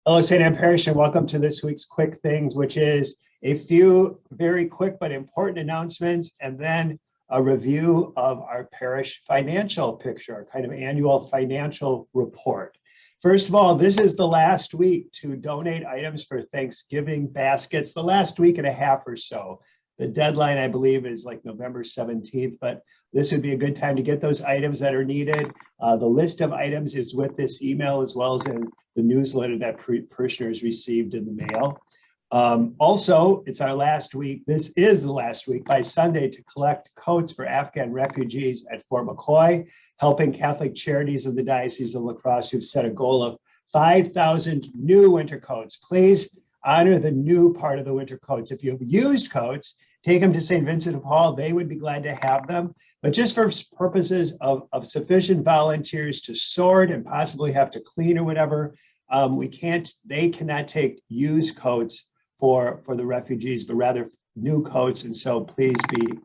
Hello, St. Anne Parish, and welcome to this week's Quick Things, which is a few very quick but important announcements, and then a review of our parish financial picture, our kind of annual financial report. First of all, this is the last week to donate items for Thanksgiving baskets, the last week and a half or so. The deadline, I believe, is like November 17th, but this would be a good time to get those items that are needed. The list of items is with this email as well as in the newsletter that parishioners received in the mail. Also, it's our last week. This is the last week by Sunday to collect coats for Afghan refugees at Fort McCoy, helping Catholic Charities of the Diocese of La Crosse who've set a goal of 5,000 new winter coats. Please honor the new part of the winter coats. If you have used coats, take them to St. Vincent de Paul. They would be glad to have them. But just for purposes of sufficient volunteers to sort and possibly have to clean or whatever, they cannot take used coats for the refugees, but rather new coats. And so please be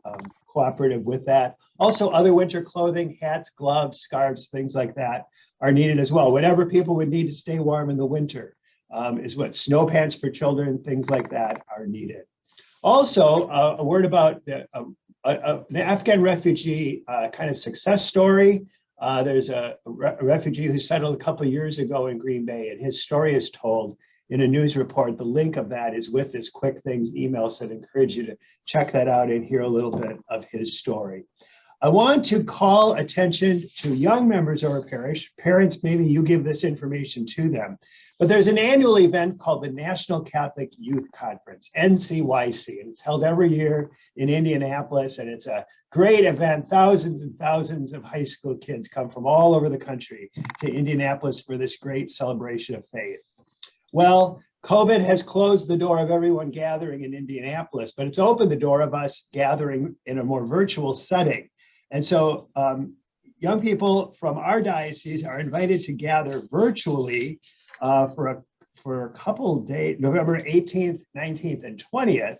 cooperative with that. Also, other winter clothing, hats, gloves, scarves, things like that are needed as well. Whatever people would need to stay warm in the winter is what snow pants for children, things like that are needed. Also, a word about an Afghan refugee kind of success story. There's a refugee who settled a couple of years ago in Green Bay, and his story is told in a news report. The link of that is with this Quick Things email, so I'd encourage you to check that out and hear a little bit of his story. I want to call attention to young members of our parish. Parents, maybe you give this information to them. But there's an annual event called the National Catholic Youth Conference, Ncyc, and it's held every year in Indianapolis, and it's a great event. Thousands and thousands of high school kids come from all over the country to Indianapolis for this great celebration of faith. Well, COVID has closed the door of everyone gathering in Indianapolis, but it's opened the door of us gathering in a more virtual setting. And so young people from our diocese are invited to gather virtually for a couple of days, November 18th, 19th, and 20th.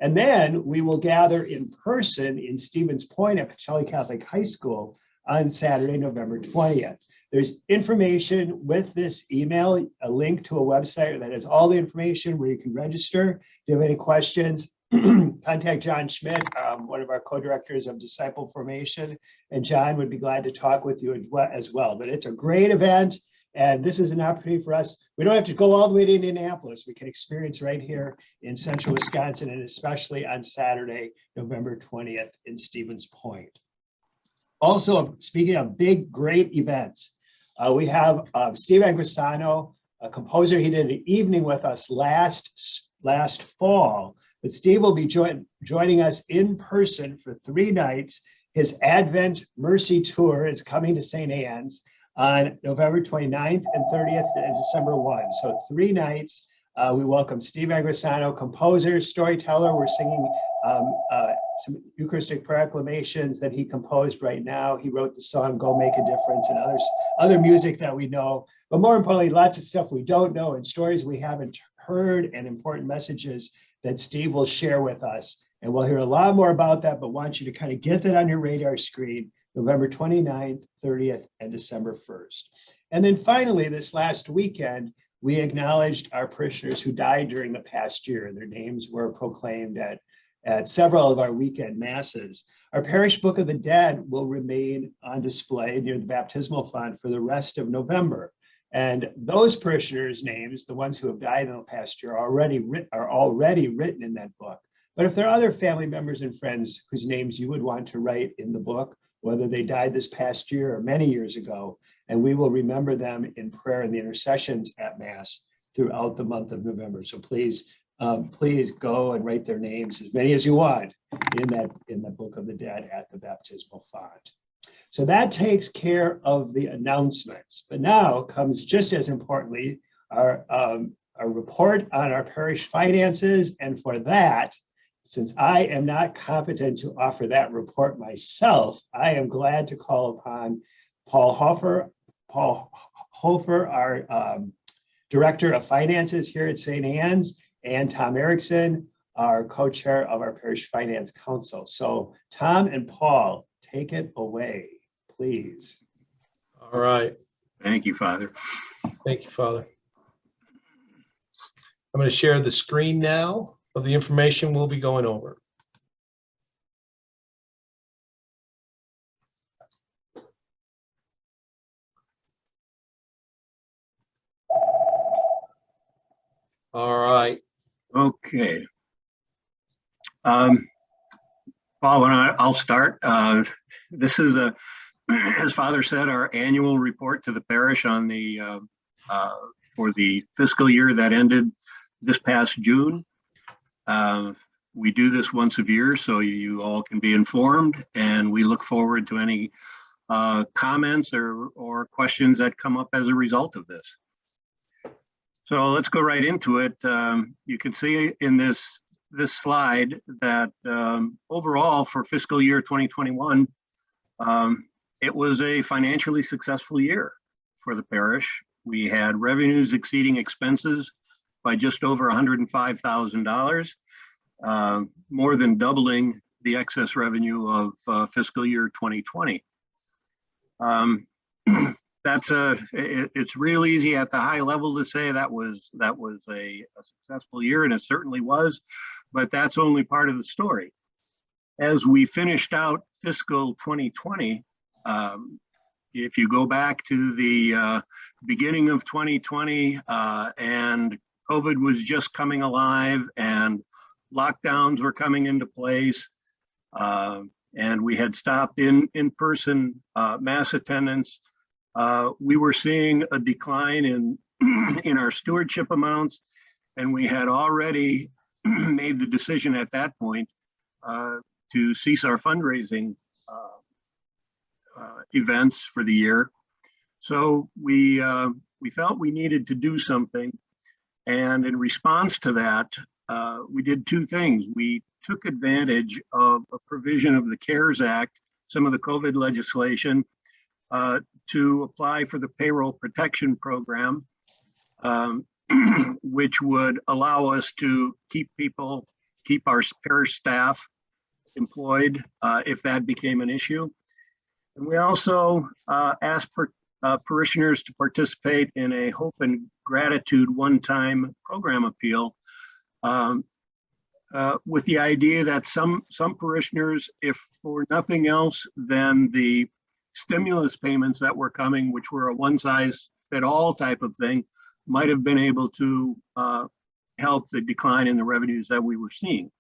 And then we will gather in person in Stevens Point at Pacelli Catholic High School on Saturday, November 20th. There's information with this email, a link to a website that has all the information where you can register. If you have any questions, contact John Schmidt, one of our co-directors of disciple formation, and John would be glad to talk with you as well. But it's a great event, and this is an opportunity for us. We don't have to go all the way to Indianapolis. We can experience right here in central Wisconsin, and especially on Saturday, November 20th in Stevens Point. Also, speaking of big, great events, we have Steve Angrisano, a composer. He did an evening with us last fall, but Steve will be joining us in person for 3 nights. His Advent Mercy Tour is coming to St. Anne's on November 29th and 30th and December 1. So 3 nights. We welcome Steve Angrisano, composer, storyteller. We're singing some Eucharistic proclamations that he composed right now. He wrote the song Go Make a Difference and other music that we know. But more importantly, lots of stuff we don't know and stories we haven't heard and important messages that Steve will share with us. And we'll hear a lot more about that, but want you to kind of get that on your radar screen, November 29th, 30th, and December 1st. And then finally, this last weekend, we acknowledged our parishioners who died during the past year. Their names were proclaimed at several of our weekend masses. Our parish book of the dead will remain on display near the baptismal font for the rest of November. And those parishioners' names, the ones who have died in the past year, are already written in that book. But if there are other family members and friends whose names you would want to write in the book, whether they died this past year or many years ago, and we will remember them in prayer and the intercessions at Mass throughout the month of November. So please go and write their names, as many as you want, in the book of the dead at the baptismal font. So that takes care of the announcements. But now comes, just as importantly, our report on our parish finances. And for that, since I am not competent to offer that report myself, I am glad to call upon Paul Hofer, our Director of Finances here at St. Anne's, and Tom Erickson, our co-chair of our Parish Finance Council. So Tom and Paul, take it away, please. All right. Thank you, Father. Thank you, Father. I'm going to share the screen now of the information we'll be going over. All right. Okay. Paul, I'll start. This is as Father said, our annual report to the parish on the for the fiscal year that ended this past June. We do this once a year, so you all can be informed, and we look forward to any comments or questions that come up as a result of this. So let's go right into it. You can see in this slide that overall for fiscal year 2021, it was a financially successful year for the parish. We had revenues exceeding expenses by just over $105,000, more than doubling the excess revenue of fiscal year 2020. It's real easy at the high level to say that was a successful year, and it certainly was, but that's only part of the story. As we finished out fiscal 2020, if you go back to the beginning of 2020 and COVID was just coming alive and lockdowns were coming into place, and we had stopped in-person mass attendance, we were seeing a decline in our stewardship amounts, and we had already made the decision at that point to cease our fundraising events for the year. So we felt we needed to do something, and in response to that, we did two things. We took advantage of a provision of the CARES Act, some of the COVID legislation, to apply for the payroll protection program, which would allow us to keep our parish staff employed if that became an issue. And we also asked parishioners to participate in a Hope and Gratitude one-time program appeal, with the idea that some parishioners, if for nothing else than the stimulus payments that were coming, which were a one-size-fit-all type of thing, might have been able to help the decline in the revenues that we were seeing.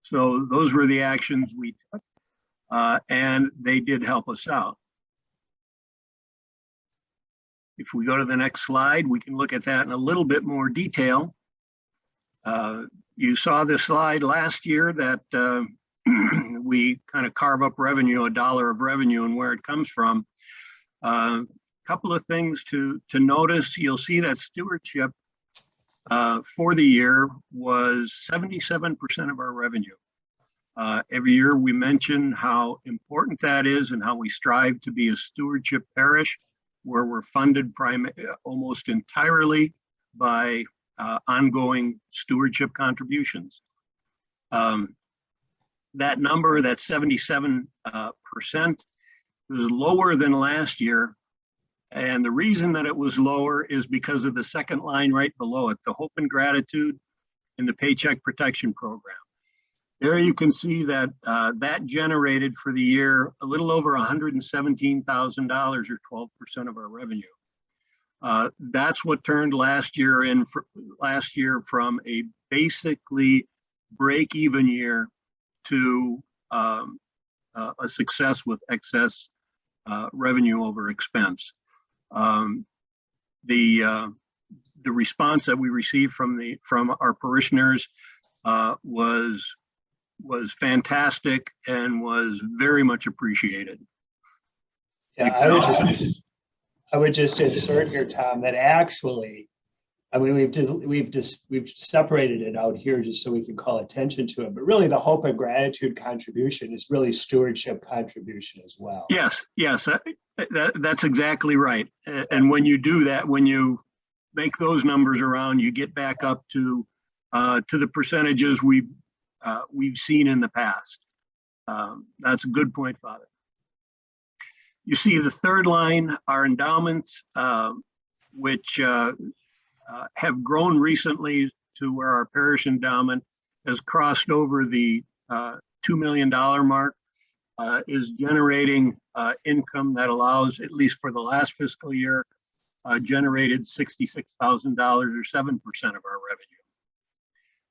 So those were the actions we took, and they did help us out. If we go to the next slide, we can look at that in a little bit more detail. You saw this slide last year that we kind of carve up revenue, $1 of revenue, and where it comes from. Couple of things to notice. You'll see that stewardship for the year was 77% of our revenue. Every year we mention how important that is and how we strive to be a stewardship parish where we're funded almost entirely by ongoing stewardship contributions. That number, that 77%, was lower than last year. And the reason that it was lower is because of the second line right below it, the Hope and Gratitude and the Paycheck Protection Program. There you can see that that generated for the year a little over $117,000 or 12% of our revenue. That's what turned last year from a basically break-even year to a success with excess revenue over expense. The response that we received from our parishioners was fantastic and was very much appreciated. Yeah, I would just insert here, Tom, that actually, I mean, we've separated it out here just so we can call attention to it, but really the Hope and Gratitude contribution is really stewardship contribution as well. Yes, that's exactly right. And when you do that, when you make those numbers around, you get back up to the percentages we've seen in the past. That's a good point, Father. You see the third line, our endowments, which have grown recently to where our parish endowment has crossed over the $2 million mark, is generating income that allows, at least for the last fiscal year, generated $66,000 or 7% of our revenue.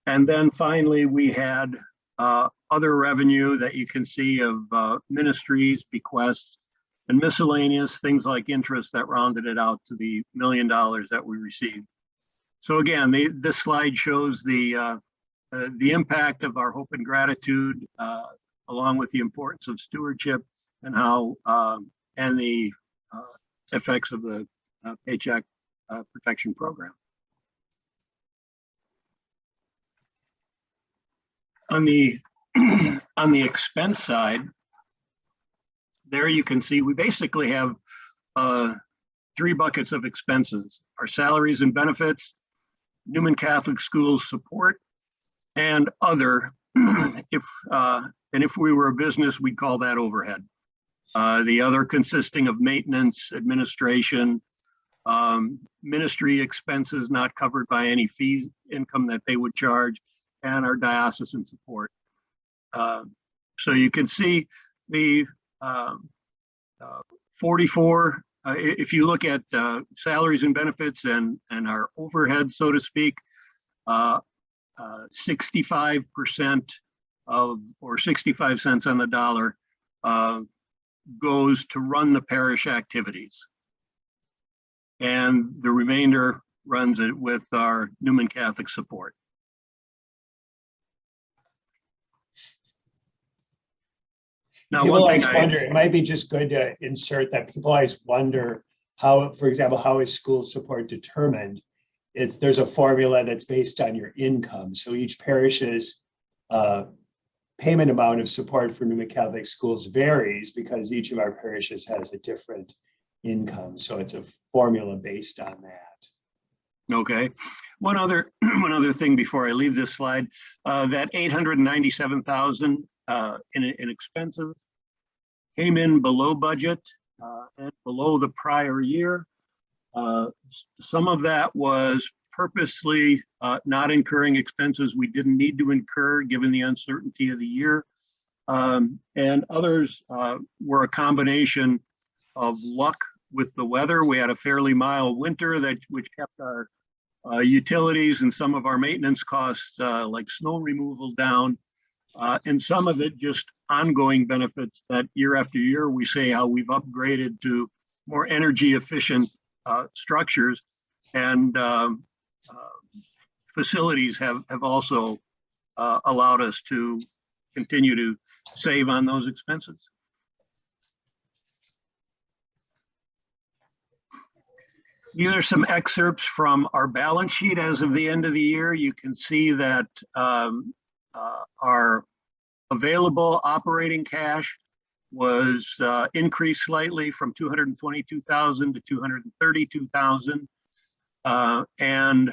And then finally, we had other revenue that you can see of ministries, bequests, and miscellaneous things like interest that rounded it out to the $1 million that we received. So again, this slide shows the impact of our hope and gratitude, along with the importance of stewardship and how and the effects of the Paycheck Protection Program. On the expense side, there you can see we basically have 3 buckets of expenses: our salaries and benefits, Newman Catholic Schools support, and other. If we were a business, we'd call that overhead. The other consisting of maintenance, administration, ministry expenses not covered by any fees, income that they would charge, and our diocesan support. So you can see the 44, if you look at salaries and benefits and our overhead, so to speak, 65% of, or 65 cents on the dollar, goes to run the parish activities. And the remainder runs it with our Newman Catholic support. Now, People one thing always wonder, it might be just good to insert that people always wonder how, for example, how is school support determined? There's a formula that's based on your income. So each parish's payment amount of support for Newman Catholic Schools varies because each of our parishes has a different income. So it's a formula based on that. Okay. One other thing before I leave this slide, that $897,000 in expenses came in below budget and below the prior year. Some of that was purposely not incurring expenses we didn't need to incur given the uncertainty of the year. And others were a combination of luck with the weather. We had a fairly mild winter which kept our utilities and some of our maintenance costs like snow removal down. And some of it just ongoing benefits that year after year we say how we've upgraded to more energy efficient structures, and facilities have also allowed us to continue to save on those expenses. These are some excerpts from our balance sheet as of the end of the year. You can see that our available operating cash was increased slightly from $222,000 to $232,000. And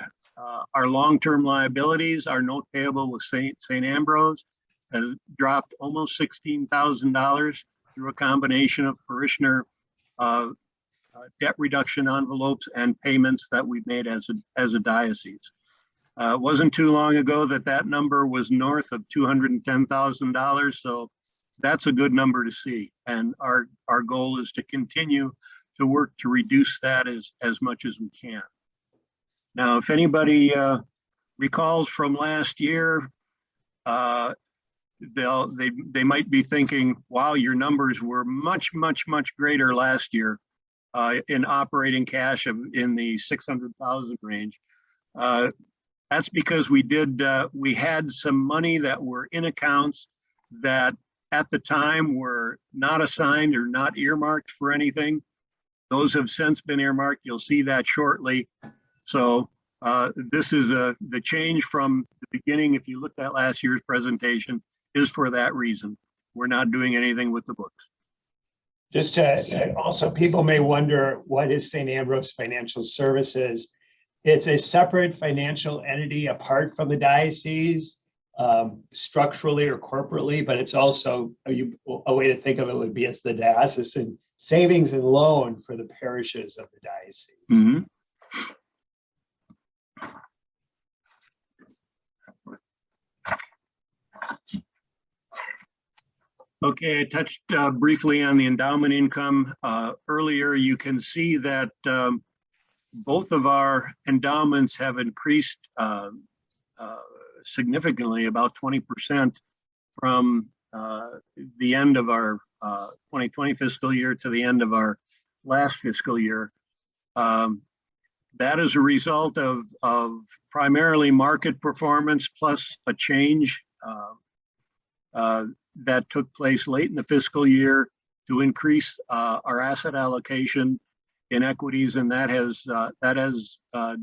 our long-term liabilities, our note payable with St. Ambrose, has dropped almost $16,000 through a combination of parishioner debt reduction envelopes and payments that we've made as a diocese. It wasn't too long ago that number was north of $210,000, so that's a good number to see. And our goal is to continue to work to reduce that as much as we can. Now, if anybody recalls from last year, they might be thinking, wow, your numbers were much greater last year in operating cash in the 600,000 range. That's because we had some money that were in accounts that at the time were not assigned or not earmarked for anything. Those have since been earmarked. You'll see that shortly. So this is the change from the beginning. If you looked at last year's presentation, is for that reason. We're not doing anything with the books. Just to also, people may wonder, what is St. Ambrose Financial Services? It's a separate financial entity apart from the diocese, structurally or corporately, but it's also a way to think of it would be it's the diocesan savings and loan for the parishes of the diocese. Mm-hmm. Okay, I touched briefly on the endowment income. Earlier, you can see that both of our endowments have increased significantly, about 20% from the end of our 2020 fiscal year to the end of our last fiscal year. That is a result of primarily market performance plus a change that took place late in the fiscal year to increase our asset allocation in equities, and that has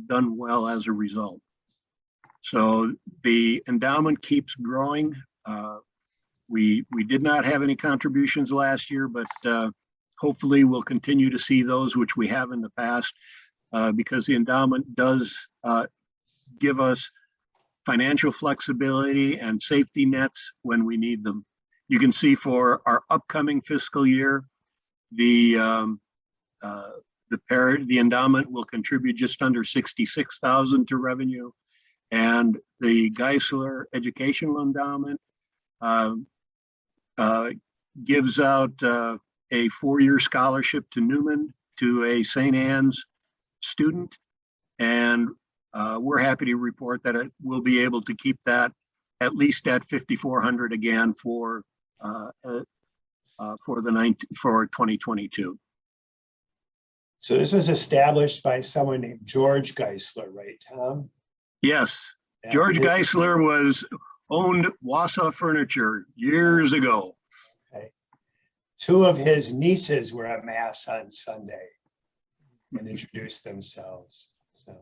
done well as a result. So the endowment keeps growing. We did not have any contributions last year, but hopefully we'll continue to see those, which we have in the past, because the endowment does give us financial flexibility and safety nets when we need them. You can see for our upcoming fiscal year, the endowment will contribute just under $66,000 to revenue, and the Geisler Educational Endowment gives out a 4-year scholarship to Newman to a St. Anne's student, and we're happy to report that it will be able to keep that at least at $5,400 again for 2022. So this was established by someone named George Geisler, right, Tom? Yes, Yeah, George Geisler owned Wausau Furniture years ago. Okay. 2 of his nieces were at Mass on Sunday and introduced themselves. So,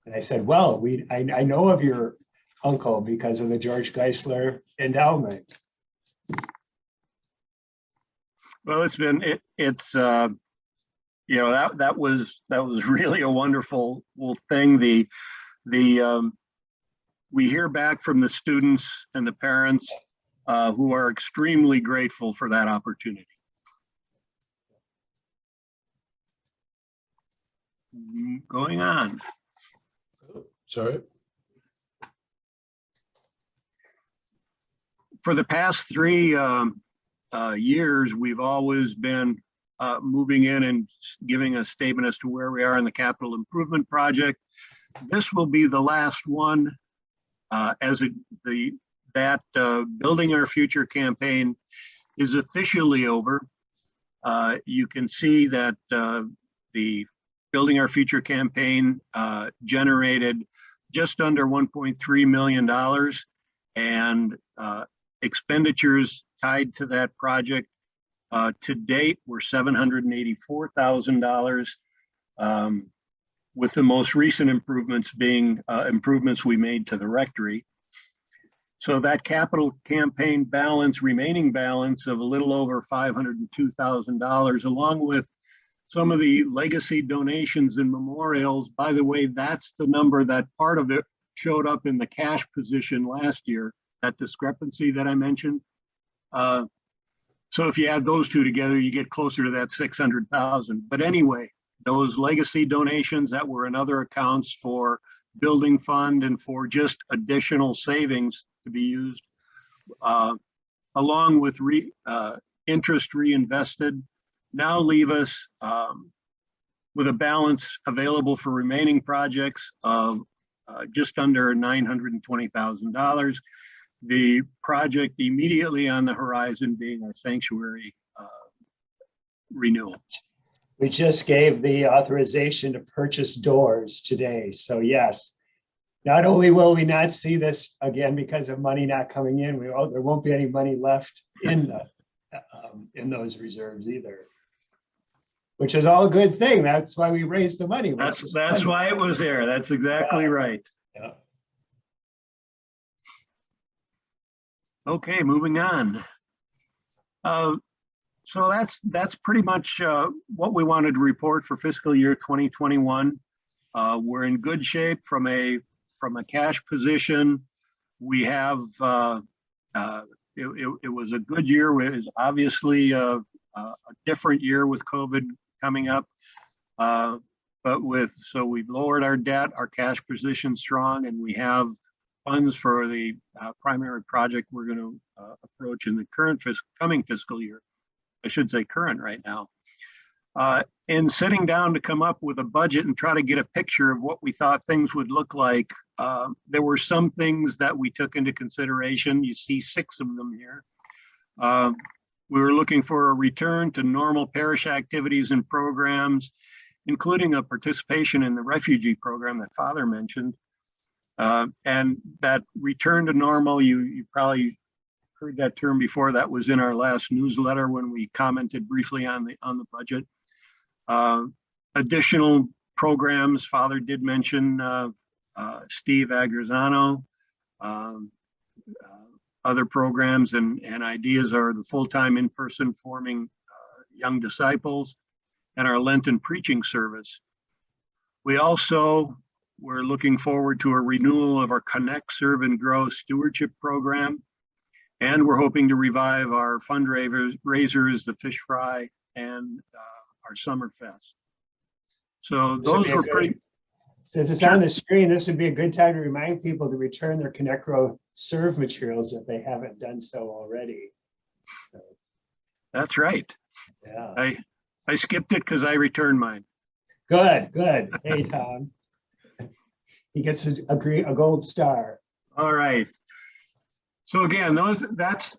and I said, well, I know of your uncle because of the George Geisler endowment. Well, that was really a wonderful thing. We hear back from the students and the parents who are extremely grateful for that opportunity. Going on. Sorry. For the past 3 years, we've always been moving in and giving a statement as to where we are in the capital improvement project. This will be the last one, Building Our Future campaign is officially over. You can see that the Building Our Future campaign generated just under $1.3 million, and expenditures tied to that project to date were $784,000, with the most recent improvements being improvements we made to the rectory. So that capital campaign remaining balance of a little over $502,000, along with some of the legacy donations and memorials. By the way, that's the number that part of it showed up in the cash position last year, that discrepancy that I mentioned. So if you add those two together, you get closer to that 600,000. But anyway, those legacy donations that were in other accounts for building fund and for just additional savings to be used, along with interest reinvested, now leave us with a balance available for remaining projects of just under $920,000. The project immediately on the horizon being our sanctuary renewal. We just gave the authorization to purchase doors today. So yes, not only will we not see this again because of money not coming in, there won't be any money left in those reserves either, which is all a good thing. That's why we raised the money. That's why it was there. That's exactly right. Yeah. Okay, moving on. So that's pretty much what we wanted to report for fiscal year 2021. We're in good shape from a cash position. We have it was a good year. It was obviously a different year with COVID coming up, but so we've lowered our debt, our cash position strong, and we have funds for the primary project we're going to approach in the coming fiscal year. I should say current right now. And sitting down to come up with a budget and try to get a picture of what we thought things would look like, there were some things that we took into consideration. You see 6 of them here. We were looking for a return to normal parish activities and programs, including a participation in the refugee program that Father mentioned. And that return to normal, you probably heard that term before. That was in our last newsletter when we commented briefly on the budget. Additional programs, Father did mention Steve Agrizzano. Other programs and ideas are the full-time in-person forming young disciples and our Lenten preaching service. We also were looking forward to a renewal of our Connect, Serve, and Grow stewardship program. And we're hoping to revive our fundraisers, the fish fry, and our summer fest. So those were pretty. Since it's on the screen, this would be a good time to remind people to return their Connect, Grow, Serve materials if they haven't done so already. So, that's right. Yeah. I skipped it because I returned mine. Good. Hey, Tom. He gets a gold star. All right. So again, that's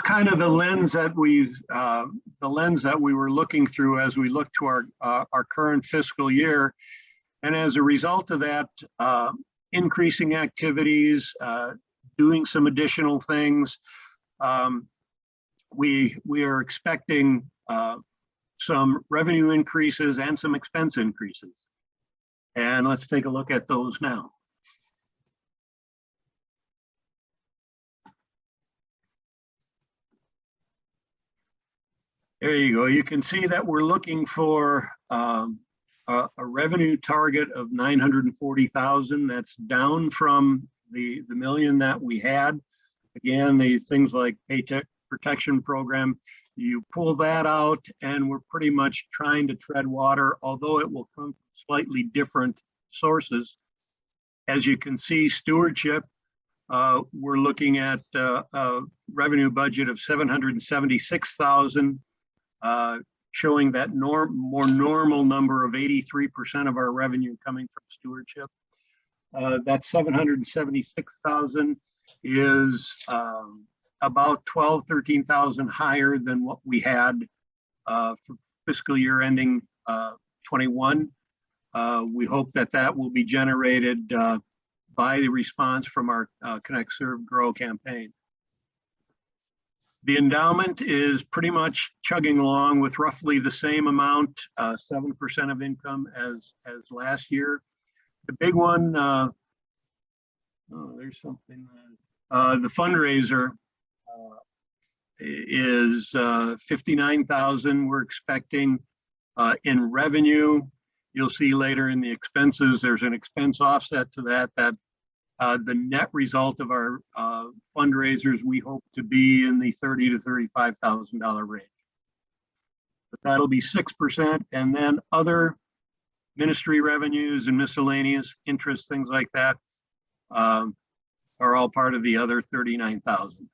kind of the lens that we were looking through as we look to our current fiscal year. And as a result of that, increasing activities, doing some additional things, we are expecting some revenue increases and some expense increases. And let's take a look at those now. There you go. You can see that we're looking for a revenue target of 940,000. That's down from the million that we had. Again, the things like paycheck protection program, you pull that out and we're pretty much trying to tread water, although it will come from slightly different sources. As you can see, stewardship, we're looking at a revenue budget of 776,000. Showing that more normal number of 83% of our revenue coming from stewardship. That 776,000 is about 13,000 higher than what we had for fiscal year ending 21. We hope that will be generated by the response from our Connect, Serve, Grow campaign. The endowment is pretty much chugging along with roughly the same amount, 7% of income as last year. The big one, there's something. The fundraiser is 59,000. We're expecting in revenue. You'll see later in the expenses, there's an expense offset to that. The net result of our fundraisers, we hope to be in the $30,000 to $35,000 range. But that'll be 6%, and then other ministry revenues and miscellaneous interest, things like that, are all part of the other 39,000.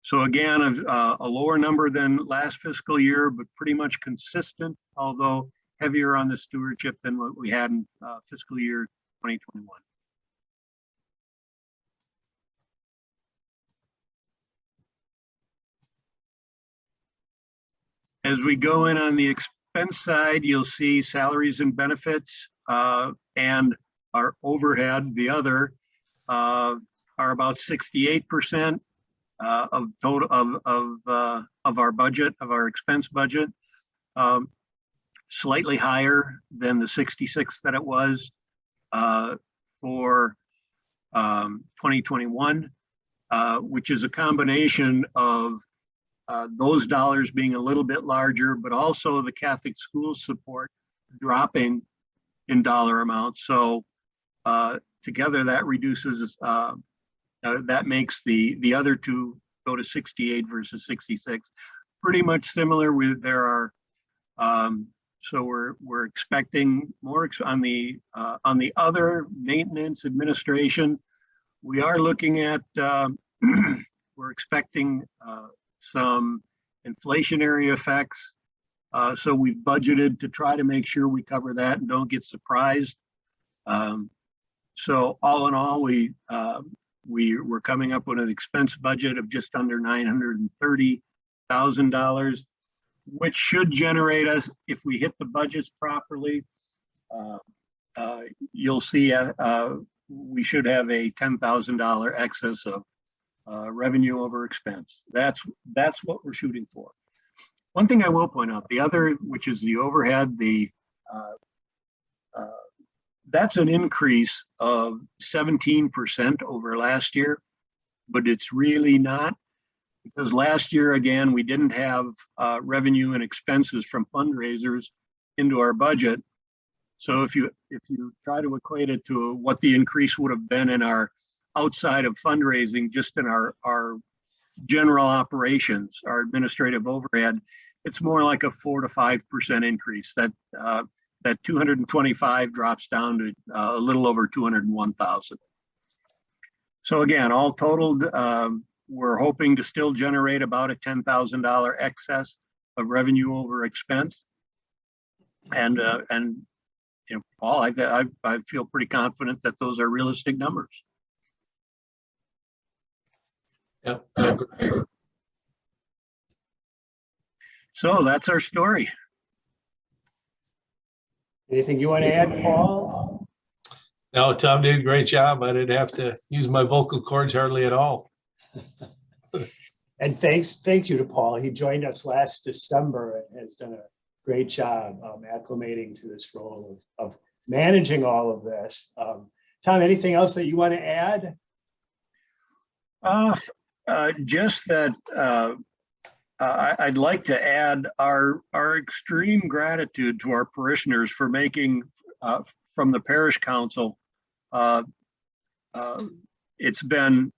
So again, a lower number than last fiscal year, but pretty much consistent, although heavier on the stewardship than what we had in fiscal year 2021. As we go in on the expense side, you'll see salaries and benefits and our overhead, the other, are about 68% of total of our budget, of our expense budget, slightly higher than the 66 that it was for 2021, which is a combination of those dollars being a little bit larger, but also the Catholic school support dropping in dollar amounts. So together that reduces, that makes the other two go to 68 versus 66. Pretty much similar. There are, so we're expecting more on the other maintenance administration. We are looking at, we're expecting some inflationary effects. So we've budgeted to try to make sure we cover that and don't get surprised. So all in all, we're coming up with an expense budget of just under $930,000, which should generate us, if we hit the budgets properly, you'll see we should have a $10,000 excess of revenue over expense. That's what we're shooting for. One thing I will point out, the other, which is the overhead, that's an increase of 17% over last year, but it's really not, because last year, again, we didn't have revenue and expenses from fundraisers into our budget. So if you try to equate it to what the increase would have been in our outside of fundraising, just in our general operations, our administrative overhead, it's more like a 4 to 5% increase. That 225 drops down to a little over 201,000. So again, all totaled, we're hoping to still generate about a $10,000 excess of revenue over expense. And you know, Paul, I feel pretty confident that those are realistic numbers. Yeah, I agree. So that's our story. Anything you want to add, Paul? No, Tom did a great job. I didn't have to use my vocal cords hardly at all. And thank you to Paul. He joined us last December and has done a great job acclimating to this role of managing all of this. Tom, anything else that you want to add? Just that I'd like to add our extreme gratitude to our parishioners for making from the parish council. It's been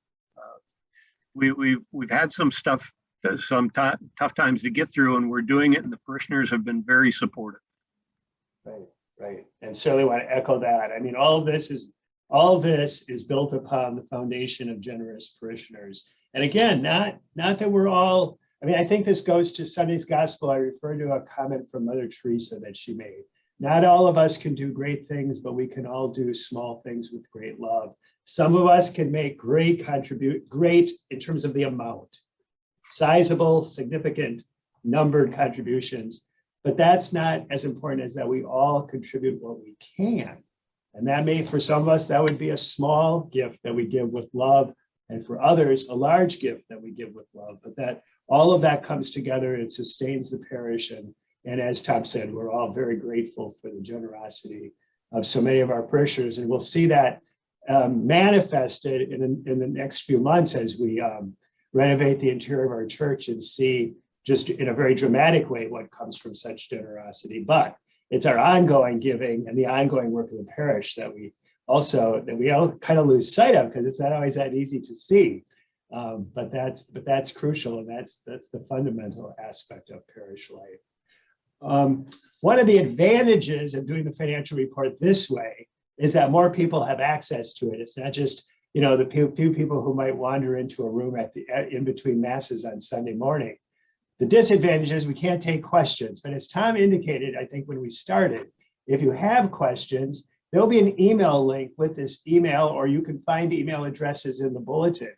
we've had some stuff, tough times to get through, and we're doing it, and the parishioners have been very supportive. Right, and certainly want to echo that. I mean, all of this is built upon the foundation of generous parishioners. And again, not that we're all. I mean, I think this goes to Sunday's gospel. I refer to a comment from Mother Teresa that she made. Not all of us can do great things, but we can all do small things with great love. Some of us can make great in terms of the amount, sizable, significant, numbered contributions, but that's not as important as that we all contribute what we can. And that may, for some of us, that would be a small gift that we give with love, and for others, a large gift that we give with love, but that all of that comes together and sustains the parish. And as Tom said, we're all very grateful for the generosity of so many of our parishioners. And we'll see that manifested in the next few months as we renovate the interior of our church and see just in a very dramatic way what comes from such generosity. But it's our ongoing giving and the ongoing work of the parish that we all kind of lose sight of, because it's not always that easy to see. But that's crucial, and that's the fundamental aspect of parish life. One of the advantages of doing the financial report this way is that more people have access to it. It's not just the few people who might wander into a room in between masses on Sunday morning. The disadvantage is we can't take questions, but as Tom indicated, I think when we started, if you have questions, there'll be an email link with this email, or you can find email addresses in the bulletin.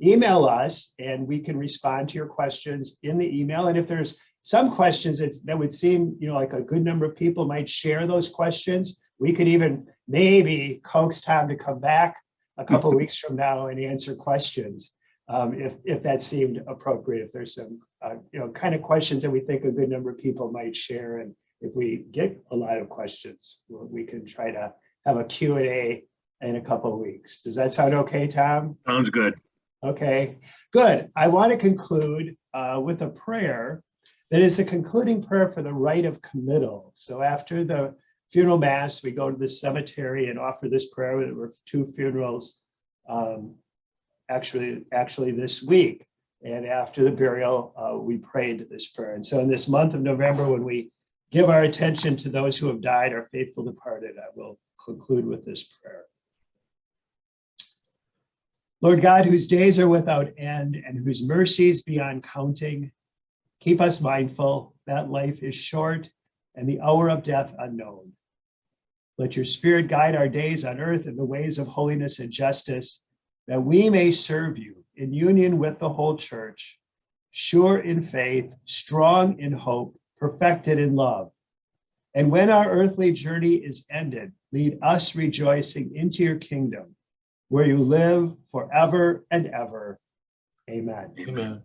Email us and we can respond to your questions in the email. And if there's some questions that would seem, like a good number of people might share those questions, we could even maybe coax Tom to come back a couple of weeks from now and answer questions if that seemed appropriate. If there's some, kind of questions that we think a good number of people might share, and if we get a lot of questions, we can try to have a Q&A in a couple of weeks. Does that sound okay, Tom? Sounds good. Okay, good. I want to conclude with a prayer that is the concluding prayer for the rite of committal. So after the funeral mass, we go to the cemetery and offer this prayer. There were 2 funerals actually this week. And after the burial, we prayed this prayer. And so in this month of November, when we give our attention to those who have died, our faithful departed, I will conclude with this prayer. Lord God, whose days are without end and whose mercies beyond counting, keep us mindful that life is short and the hour of death unknown. Let your Spirit guide our days on earth in the ways of holiness and justice, that we may serve you in union with the whole church, sure in faith, strong in hope, perfected in love. And when our earthly journey is ended, lead us rejoicing into your kingdom, where you live forever and ever. Amen. Amen.